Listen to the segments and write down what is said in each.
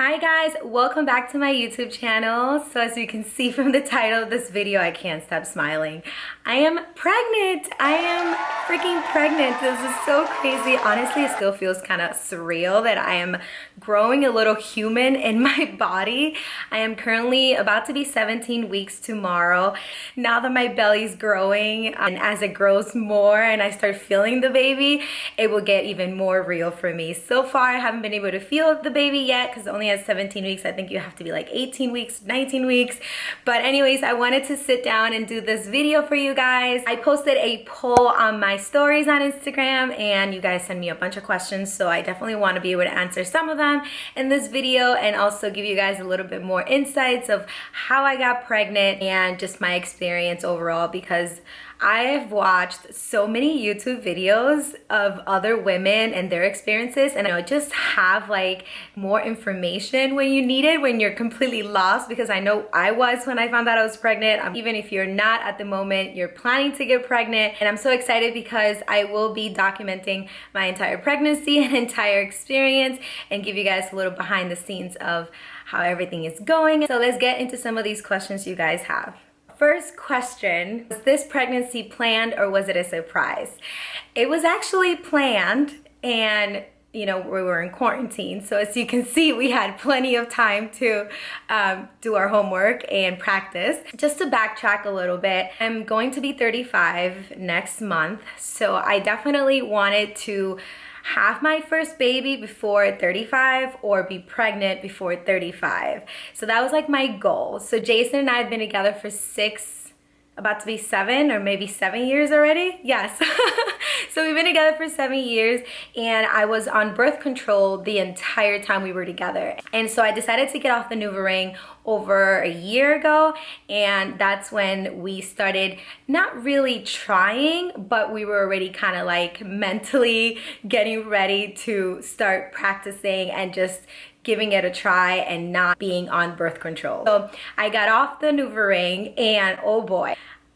Hi guys, welcome back to my YouTube channel. So as you can see from the title of this video, I can't stop smiling. I am pregnant. I am freaking pregnant. This is so crazy. Honestly, it still feels kind of surreal that I am growing a little human in my body. I am currently about to be 17 weeks tomorrow. Now that my belly's growing, and as it grows more and I start feeling the baby, it will get even more real for me. So far, I haven't been able to feel the baby yet because only at 17 weeks. I think you have to be like 18 weeks, 19 weeks. But anyways, I wanted to sit down and do this video for you guys. I posted a poll on my stories on Instagram and you guys sent me a bunch of questions. So I definitely want to be able to answer some of them in this video and also give you guys a little bit more insights of how I got pregnant and just my experience overall, because I've watched so many YouTube videos of other women and their experiences, and I just have like more information when you need it, when you're completely lost, because I know I was when I found out I was pregnant. Even if you're not at the moment, you're planning to get pregnant. And I'm so excited because I will be documenting my entire pregnancy and entire experience and give you guys a little behind the scenes of how everything is going. So let's get into some of these questions you guys have. First question, was this pregnancy planned or was it a surprise? It was actually planned, and you know, we were in quarantine. So as you can see, we had plenty of time to do our homework and practice. Just to backtrack a little bit, I'm going to be 35 next month. So I definitely wanted to have my first baby before 35 or be pregnant before 35. So that was like my goal. So Jason and I have been together for about to be 7 or maybe 7 years already. Yes. So we've been together for 7 years and I was on birth control the entire time we were together. And so I decided to get off the NuvaRing over a year ago, and that's when we started not really trying, but we were already kind of like mentally getting ready to start practicing and just giving it a try and not being on birth control. So I got off the NuvaRing and oh boy,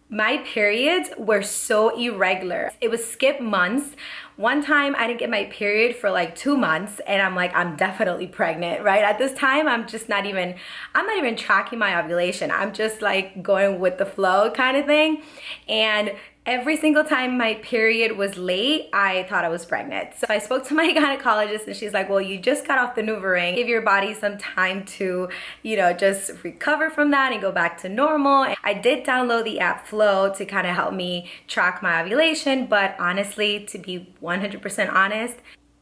my periods were so irregular. It would skip months. One time I didn't get my period for like 2 months and I'm like, I'm definitely pregnant, right? At this time, I'm not even tracking my ovulation. I'm just like going with the flow kind of thing. And every single time my period was late, I thought I was pregnant. So I spoke to my gynecologist and she's like, well, you just got off the NuvaRing. Give your body some time to, you know, just recover from that and go back to normal. And I did download the app Flow to kind of help me track my ovulation, but honestly, to be 100% honest,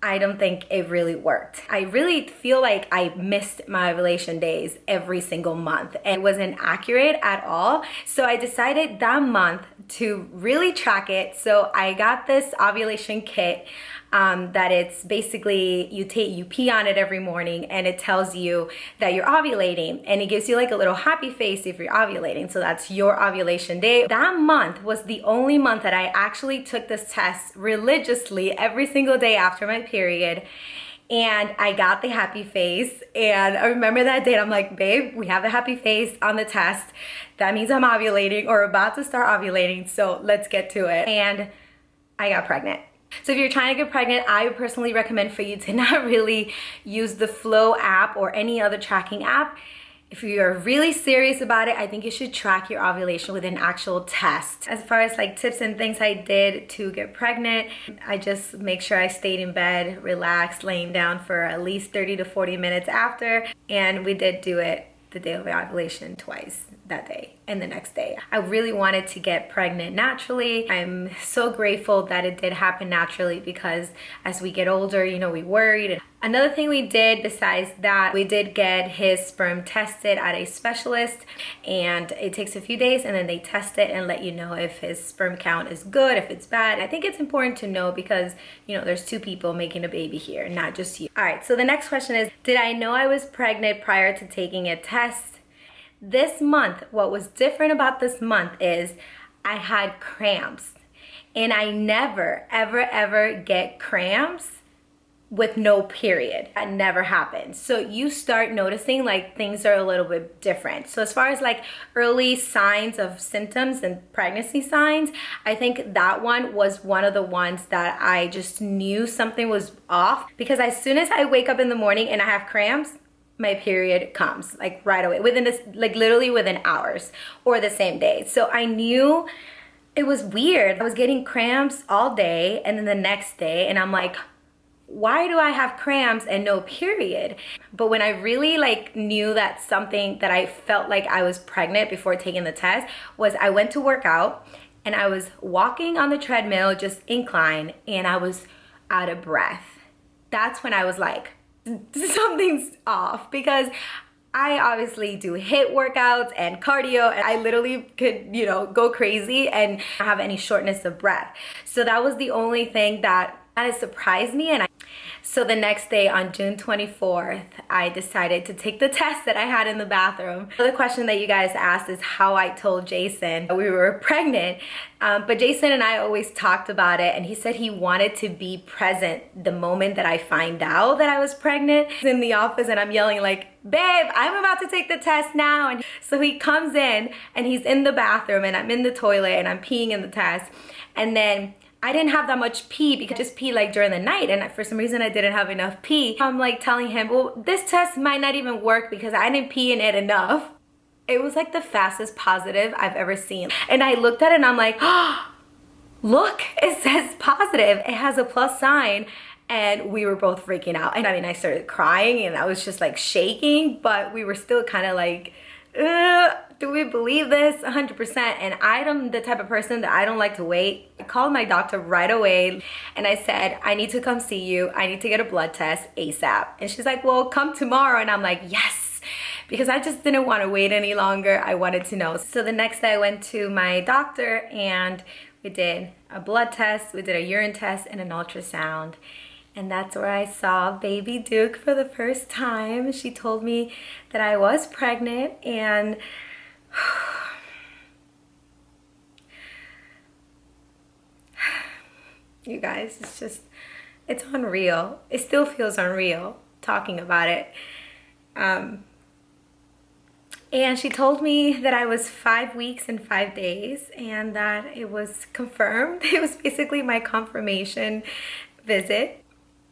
I don't think it really worked. I really feel like I missed my ovulation days every single month and it wasn't accurate at all. So I decided that month to really track it. So I got this ovulation kit that it's basically you pee on it every morning and it tells you that you're ovulating and it gives you like a little happy face if you're ovulating. So that's your ovulation day. That month was the only month that I actually took this test religiously every single day after my period. And I got the happy face, and I remember that day, I'm like, babe, we have the happy face on the test. That means I'm ovulating or about to start ovulating, so let's get to it. And I got pregnant. So if you're trying to get pregnant, I would personally recommend for you to not really use the Flow app or any other tracking app. If you're really serious about it, I think you should track your ovulation with an actual test. As far as like tips and things I did to get pregnant, I just make sure I stayed in bed, relaxed, laying down for at least 30 to 40 minutes after. And we did do it the day of ovulation twice, that day and the next day. I really wanted to get pregnant naturally. I'm so grateful that it did happen naturally because as we get older, you know, we worried. Another thing we did besides that, we did get his sperm tested at a specialist, and it takes a few days and then they test it and let you know if his sperm count is good, if it's bad. I think it's important to know because, you know, there's 2 people making a baby here, not just you. All right, so the next question is, did I know I was pregnant prior to taking a test? This month, what was different about this month is I had cramps, and I never, ever get cramps with no period. That never happens. So you start noticing like things are a little bit different. So as far as like early signs of symptoms and pregnancy signs, I think that one was one of the ones that I just knew something was off, because as soon as I wake up in the morning and I have cramps, my period comes, like right away, within this, like literally within hours or the same day. So I knew it was weird. I was getting cramps all day and then the next day, and I'm like, why do I have cramps and no period? But when I really like knew that something that I felt like I was pregnant before taking the test was I went to work out and I was walking on the treadmill, just incline, and I was out of breath. That's when I was like, something's off, because I obviously do HIIT workouts and cardio, and I literally could, you know, go crazy and not have any shortness of breath. So that was the only thing that kind of surprised me. And so the next day on June 24th, I decided to take the test that I had in the bathroom. The question that you guys asked is how I told Jason we were pregnant. But Jason and I always talked about it, and he said he wanted to be present the moment that I find out that I was pregnant. He's in the office and I'm yelling like, babe, I'm about to take the test now. And so he comes in and he's in the bathroom and I'm in the toilet and I'm peeing in the test. And then I didn't have that much pee because I just pee like during the night, and for some reason I didn't have enough pee. I'm like telling him, well, this test might not even work because I didn't pee in it enough. It was like the fastest positive I've ever seen. And I looked at it and I'm like, oh, look, it says positive. It has a plus sign. And we were both freaking out. And I mean, I started crying and I was just like shaking, but we were still kind of like, do we believe this? 100%. And I'm the type of person that I don't like to wait. I called my doctor right away and I said, I need to come see you. I need to get a blood test ASAP. And she's like, well, come tomorrow. And I'm like, yes, because I just didn't want to wait any longer. I wanted to know. So the next day I went to my doctor and we did a blood test, we did a urine test and an ultrasound. And that's where I saw baby Duke for the first time. She told me that I was pregnant, and you guys, it's unreal. It still feels unreal talking about it. And she told me that I was 5 weeks and 5 days and that it was confirmed. It was basically my confirmation visit.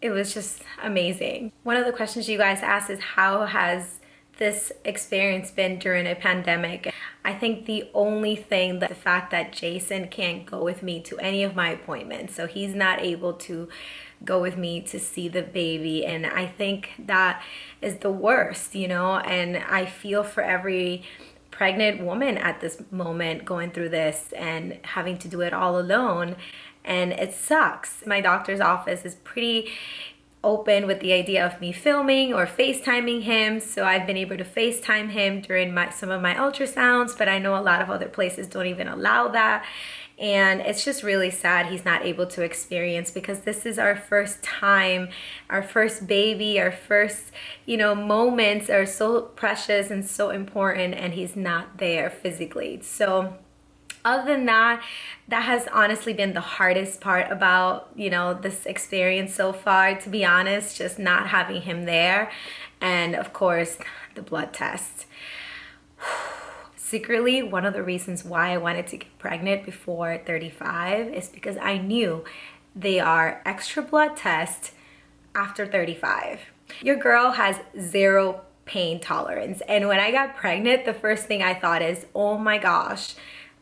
It was just amazing. One of the questions you guys asked is how has this experience been during a pandemic? I think the only thing, the fact that Jason can't go with me to any of my appointments. So he's not able to go with me to see the baby. And I think that is the worst, you know, and I feel for every pregnant woman at this moment going through this and having to do it all alone. And it sucks. My doctor's office is pretty open with the idea of me filming or FaceTiming him. So I've been able to FaceTime him during some of my ultrasounds, but I know a lot of other places don't even allow that. And it's just really sad he's not able to experience, because this is our first time, our first baby, our first, you know, moments are so precious and so important, and he's not there physically. So other than that, that has honestly been the hardest part about, you know, this experience so far, to be honest, just not having him there. And of course, the blood test. Secretly, one of the reasons why I wanted to get pregnant before 35 is because I knew they are extra blood tests after 35. Your girl has zero pain tolerance. And when I got pregnant, the first thing I thought is, oh my gosh,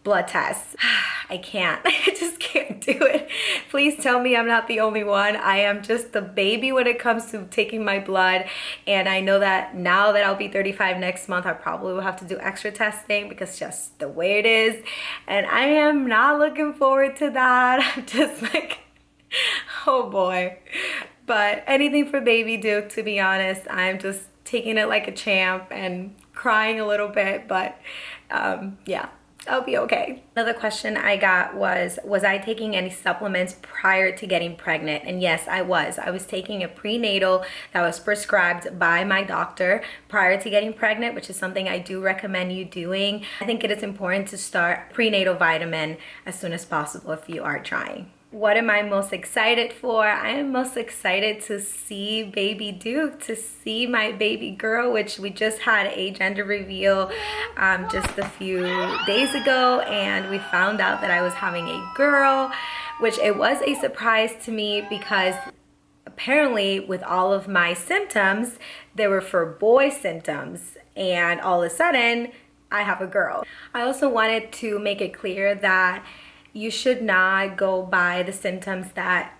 blood tests. I can't. I just can't do it. Please tell me I'm not the only one. I am just the baby when it comes to taking my blood. And I know that now that I'll be 35 next month, I probably will have to do extra testing because just the way it is. And I am not looking forward to that. I'm just like, oh boy. But anything for baby Duke, to be honest. I'm just taking it like a champ and crying a little bit, but yeah. I'll be okay. Another question I got was I taking any supplements prior to getting pregnant? And yes, I was. I was taking a prenatal that was prescribed by my doctor prior to getting pregnant, which is something I do recommend you doing. I think it is important to start prenatal vitamin as soon as possible if you are trying. What am I most excited for? I am most excited to see baby Duke, to see my baby girl, which we just had a gender reveal just a few days ago, and we found out that I was having a girl, which it was a surprise to me because apparently with all of my symptoms, they were for boy symptoms, and all of a sudden I have a girl. I also wanted to make it clear that you should not go by the symptoms that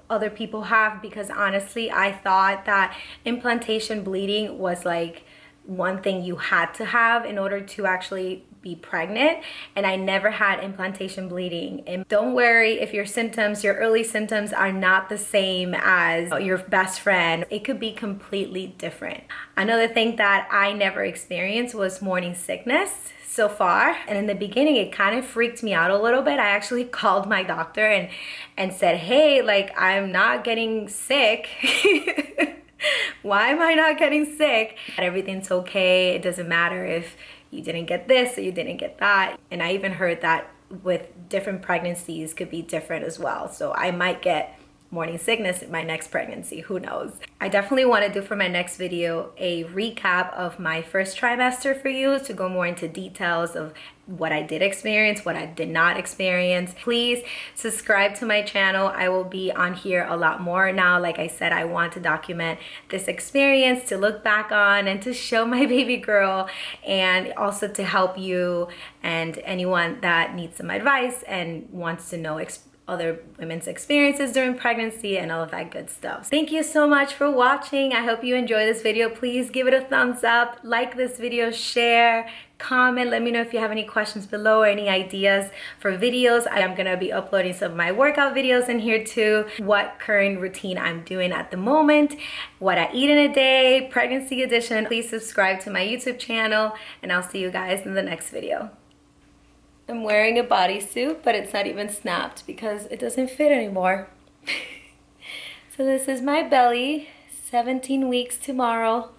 other people have, because honestly I thought that implantation bleeding was like one thing you had to have in order to actually be pregnant, and I never had implantation bleeding. And don't worry if your symptoms, your early symptoms, are not the same as your best friend. It could be completely different. Another thing that I never experienced was morning sickness so far, and in the beginning it kind of freaked me out a little bit. I actually called my doctor and said, hey, like, I'm not getting sick. Why am I not getting sick? Everything's okay. It doesn't matter if you didn't get this or you didn't get that. And I even heard that with different pregnancies could be different as well. So I might get morning sickness in my next pregnancy, who knows. I definitely want to do for my next video a recap of my first trimester for you, to go more into details of what I did experience, what I did not experience. Please subscribe to my channel. I will be on here a lot more now. Like I said, I want to document this experience, to look back on and to show my baby girl, and also to help you and anyone that needs some advice and wants to know other women's experiences during pregnancy and all of that good stuff. Thank you so much for watching. I hope you enjoy this video. Please give it a thumbs up, like this video, share, comment. Let me know if you have any questions below or any ideas for videos. I'm gonna be uploading some of my workout videos in here too, what current routine I'm doing at the moment, what I eat in a day, pregnancy edition. Please subscribe to my YouTube channel, and I'll see you guys in the next video. I'm wearing a bodysuit, but it's not even snapped because it doesn't fit anymore. So this is my belly, 17 weeks tomorrow.